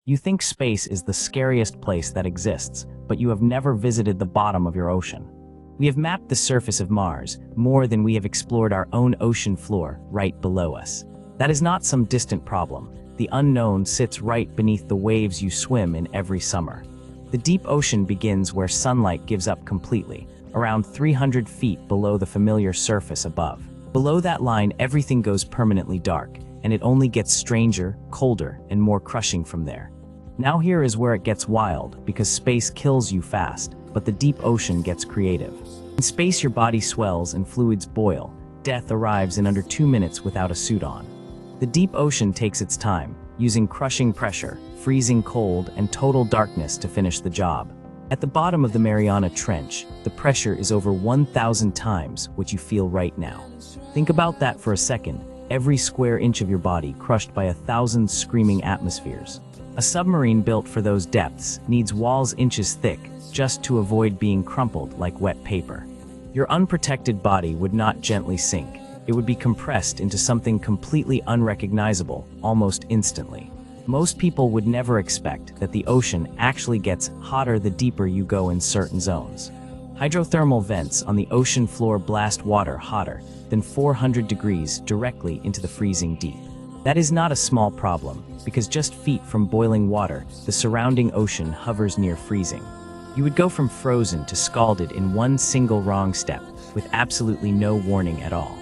You think space is the scariest place that exists, but you have never visited the bottom of your ocean. We have mapped the surface of Mars more than we have explored our own ocean floor right below us. That is not some distant problem. The unknown sits right beneath the waves you swim in every summer. The deep ocean begins where sunlight gives up completely, around 300 feet below the familiar surface above. Below that line, everything goes permanently dark, and it only gets stranger, colder, and more crushing from there. Now here is where it gets wild, because space kills you fast, but the deep ocean gets creative. In space, your body swells and fluids boil. Death arrives in under 2 minutes without a suit on. The deep ocean takes its time, using crushing pressure, freezing cold, and total darkness to finish the job. At the bottom of the Mariana Trench, the pressure is over 1,000 times what you feel right now. Think about that for a second. Every square inch of your body crushed by 1,000 screaming atmospheres. A submarine built for those depths needs walls inches thick just to avoid being crumpled like wet paper. Your unprotected body would not gently sink. It would be compressed into something completely unrecognizable almost instantly. Most people would never expect that the ocean actually gets hotter the deeper you go in certain zones. Hydrothermal vents on the ocean floor blast water hotter than 400 degrees directly into the freezing deep. That is not a small problem, because just feet from boiling water, the surrounding ocean hovers near freezing. You would go from frozen to scalded in one single wrong step, with absolutely no warning at all.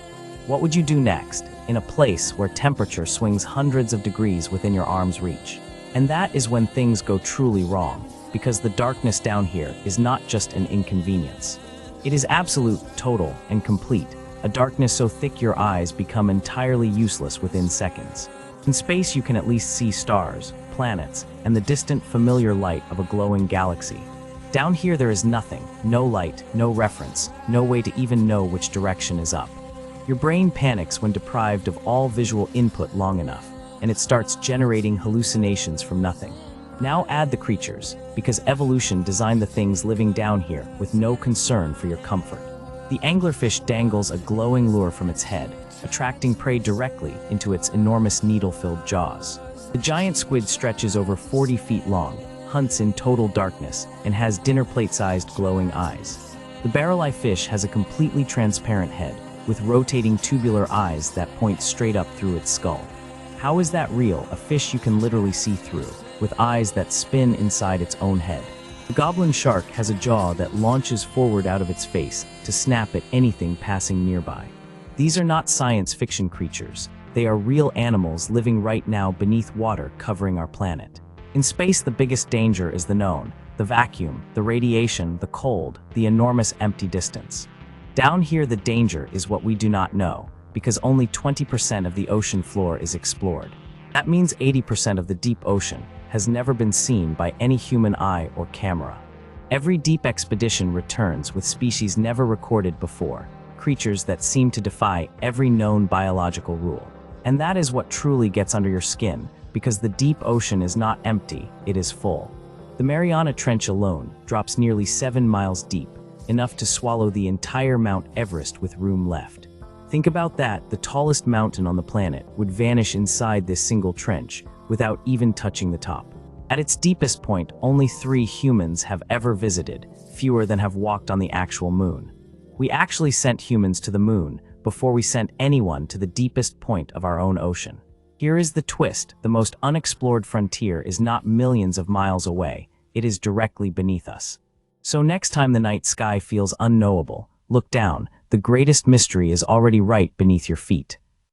What would you do next, in a place where temperature swings hundreds of degrees within your arm's reach? And that is when things go truly wrong, because the darkness down here is not just an inconvenience. It is absolute, total, and complete, a darkness so thick your eyes become entirely useless within seconds. In space, you can at least see stars, planets, and the distant familiar light of a glowing galaxy. Down here there is nothing, no light, no reference, no way to even know which direction is up. Your brain panics when deprived of all visual input long enough, and it starts generating hallucinations from nothing. Now add the creatures, because evolution designed the things living down here with no concern for your comfort. The anglerfish dangles a glowing lure from its head, attracting prey directly into its enormous needle-filled jaws. The giant squid stretches over 40 feet long, hunts in total darkness, and has dinner plate-sized glowing eyes. The barrel-eye fish has a completely transparent head, with rotating tubular eyes that point straight up through its skull. How is that real? A fish you can literally see through, with eyes that spin inside its own head. The goblin shark has a jaw that launches forward out of its face to snap at anything passing nearby. These are not science fiction creatures. They are real animals living right now beneath water covering our planet. In space, the biggest danger is the known, the vacuum, the radiation, the cold, the enormous empty distance. Down here, the danger is what we do not know, because only 20% of the ocean floor is explored. That means 80% of the deep ocean has never been seen by any human eye or camera. Every deep expedition returns with species never recorded before, creatures that seem to defy every known biological rule. And that is what truly gets under your skin, because the deep ocean is not empty, it is full. The Mariana Trench alone drops nearly 7 miles deep, enough to swallow the entire Mount Everest with room left. Think about that, the tallest mountain on the planet would vanish inside this single trench without even touching the top. At its deepest point, only 3 humans have ever visited, fewer than have walked on the actual moon. We actually sent humans to the moon before we sent anyone to the deepest point of our own ocean. Here is the twist: the most unexplored frontier is not millions of miles away, it is directly beneath us. So next time the night sky feels unknowable, look down. The greatest mystery is already right beneath your feet.